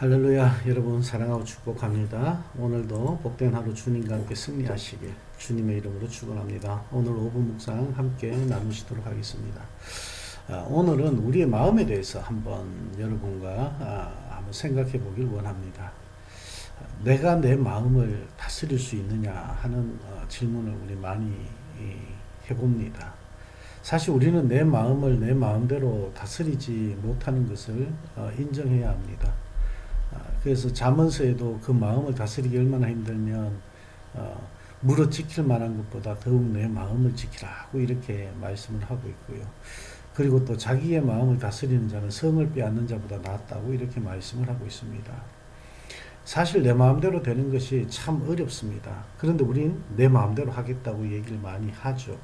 할렐루야. 여러분 사랑하고 축복합니다. 오늘도 복된 하루 주님과 함께 승리하시길 주님의 이름으로 축원합니다. 오늘 5분 묵상 함께 나누시도록 하겠습니다. 오늘은 우리의 마음에 대해서 한번 여러분과 한번 생각해 보길 원합니다. 내가 내 마음을 다스릴 수 있느냐 하는 질문을 우리 많이 해봅니다. 사실 우리는 내 마음을 내 마음대로 다스리지 못하는 것을 인정해야 합니다. 그래서 잠언서에도 그 마음을 다스리기 얼마나 힘들면 무릇 지킬 만한 것보다 더욱 내 마음을 지키라고 이렇게 말씀을 하고 있고요. 그리고 또 자기의 마음을 다스리는 자는 성을 빼앗는 자보다 낫다고 이렇게 말씀을 하고 있습니다. 사실 내 마음대로 되는 것이 참 어렵습니다. 그런데 우린 내 마음대로 하겠다고 얘기를 많이 하죠.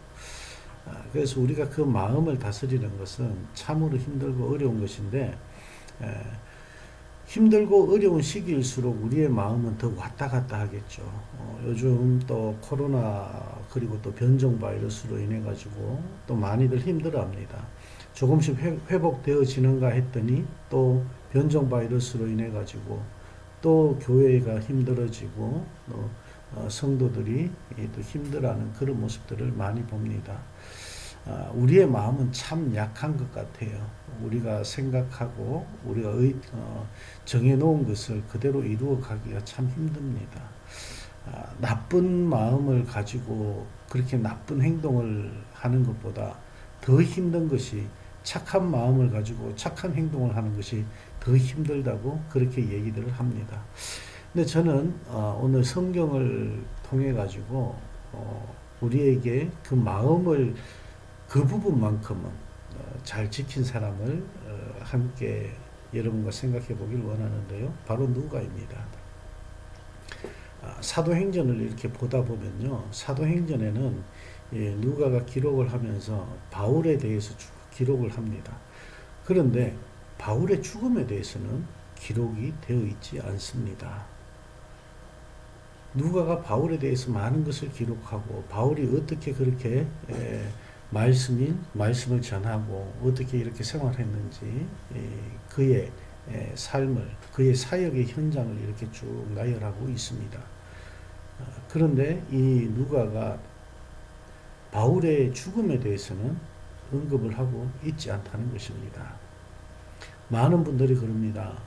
그래서 우리가 그 마음을 다스리는 것은 참으로 힘들고 어려운 것인데 힘들고 어려운 시기일수록 우리의 마음은 더 왔다 갔다 하겠죠. 요즘 또 코로나 그리고 또 변종 바이러스로 인해 가지고 또 많이들 힘들어합니다. 조금씩 회복되어지는가 했더니 또 변종 바이러스로 인해 가지고 또 교회가 힘들어지고 또 성도들이 또 힘들어하는 그런 모습들을 많이 봅니다. 우리의 마음은 참 약한 것 같아요. 우리가 생각하고 우리가 정해놓은 것을 그대로 이루어 가기가 참 힘듭니다. 나쁜 마음을 가지고 그렇게 나쁜 행동을 하는 것보다 더 힘든 것이 착한 마음을 가지고 착한 행동을 하는 것이 더 힘들다고 그렇게 얘기들을 합니다. 근데 저는 오늘 성경을 통해 가지고 우리에게 그 마음을 그 부분만큼은 잘 지킨 사람을 함께 여러분과 생각해 보길 원하는데요. 바로 누가입니다. 사도행전을 이렇게 보다 보면요. 사도행전에는 누가가 기록을 하면서 바울에 대해서 기록을 합니다. 그런데 바울의 죽음에 대해서는 기록이 되어 있지 않습니다. 누가가 바울에 대해서 많은 것을 기록하고 바울이 어떻게 그렇게 말씀을 전하고 어떻게 이렇게 생활했는지 그의 삶을 그의 사역의 현장을 이렇게 쭉 나열하고 있습니다. 그런데 이 누가가 바울의 죽음에 대해서는 언급을 하고 있지 않다는 것입니다. 많은 분들이 그럽니다.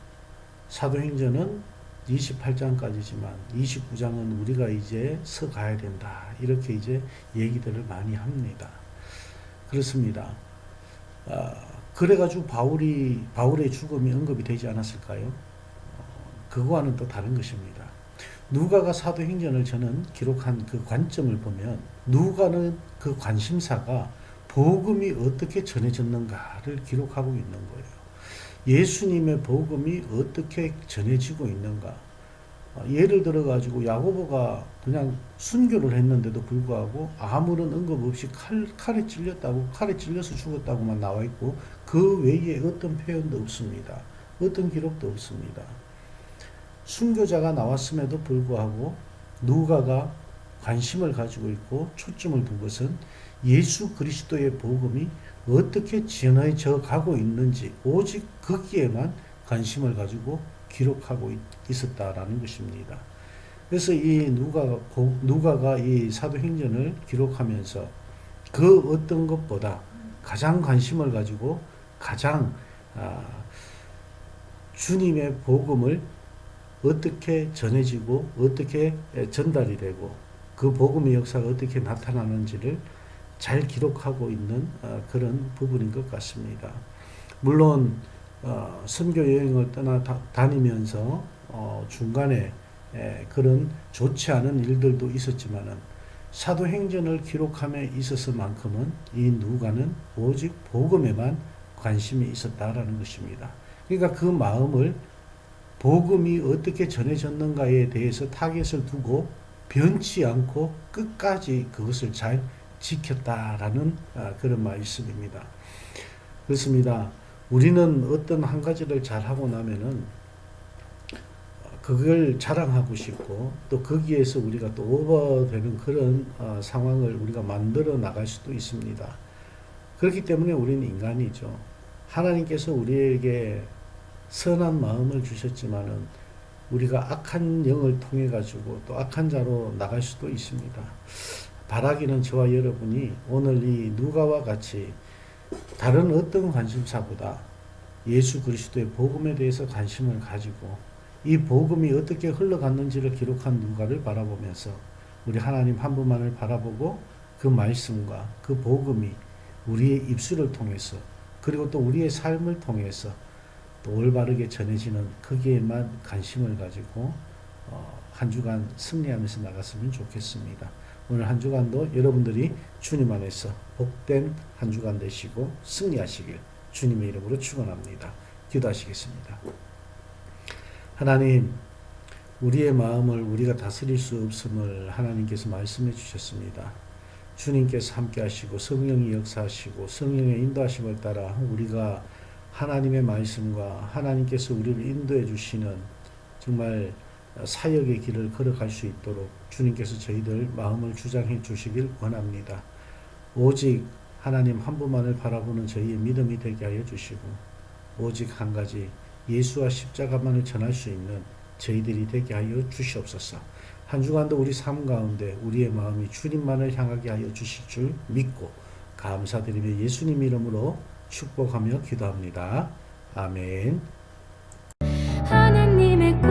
사도행전은 28장까지지만 29장은 우리가 이제 서가야 된다. 이렇게 이제 얘기들을 많이 합니다. 그렇습니다. 그래가지고 바울의 죽음이 언급이 되지 않았을까요? 그거와는 또 다른 것입니다. 누가가 사도행전을 저는 기록한 그 관점을 보면 누가는 그 관심사가 복음이 어떻게 전해졌는가를 기록하고 있는 거예요. 예수님의 복음이 어떻게 전해지고 있는가. 예를 들어 가지고 야고보가 그냥 순교를 했는데도 불구하고 아무런 언급 없이 칼에 찔려서 죽었다고만 나와 있고 그 외에 어떤 표현도 없습니다. 어떤 기록도 없습니다. 순교자가 나왔음에도 불구하고 누가가 관심을 가지고 있고 초점을 둔 것은 예수 그리스도의 복음이 어떻게 전해져 가고 있는지 오직 거기에만 관심을 가지고 기록하고 있었다라는 것입니다. 그래서 이 누가가 이 사도행전을 기록하면서 그 어떤 것보다 가장 관심을 가지고 가장 주님의 복음을 어떻게 전해지고 어떻게 전달이 되고 그 복음의 역사가 어떻게 나타나는지를 잘 기록하고 있는 그런 부분인 것 같습니다. 물론 선교 여행을 다니면서 중간에 그런 좋지 않은 일들도 있었지만은 사도행전을 기록함에 있어서만큼은 이 누가는 오직 복음에만 관심이 있었다라는 것입니다. 그러니까 그 마음을 복음이 어떻게 전해졌는가에 대해서 타겟을 두고 변치 않고 끝까지 그것을 잘 지켰다라는 그런 말씀입니다. 그렇습니다. 우리는 어떤 한 가지를 잘하고 나면은 그걸 자랑하고 싶고 또 거기에서 우리가 또 오버되는 그런 상황을 우리가 만들어 나갈 수도 있습니다. 그렇기 때문에 우리는 인간이죠. 하나님께서 우리에게 선한 마음을 주셨지만은 우리가 악한 영을 통해 가지고 또 악한 자로 나갈 수도 있습니다. 바라기는 저와 여러분이 오늘 이 누가와 같이 다른 어떤 관심사보다 예수 그리스도의 복음에 대해서 관심을 가지고 이 복음이 어떻게 흘러갔는지를 기록한 누가를 바라보면서 우리 하나님 한 분만을 바라보고 그 말씀과 그 복음이 우리의 입술을 통해서 그리고 또 우리의 삶을 통해서 또 올바르게 전해지는 거기에만 관심을 가지고 한 주간 승리하면서 나갔으면 좋겠습니다. 오늘 한 주간도 여러분들이 주님 안에서 복된 한 주간 되시고 승리하시길 주님의 이름으로 축원합니다. 기도하시겠습니다. 하나님, 우리의 마음을 우리가 다스릴 수 없음을 하나님께서 말씀해 주셨습니다. 주님께서 함께 하시고 성령이 역사하시고 성령의 인도하심을 따라 우리가 하나님의 말씀과 하나님께서 우리를 인도해 주시는 정말 사역의 길을 걸어갈 수 있도록 주님께서 저희들 마음을 주장해 주시길 원합니다. 오직 하나님 한 분만을 바라보는 저희의 믿음이 되게 하여 주시고 오직 한 가지 예수와 십자가만을 전할 수 있는 저희들이 되게 하여 주시옵소서. 한 주간도 우리 삶 가운데 우리의 마음이 주님만을 향하게 하여 주실 줄 믿고 감사드리며 예수님 이름으로 축복하며 기도합니다. 아멘. 하나님의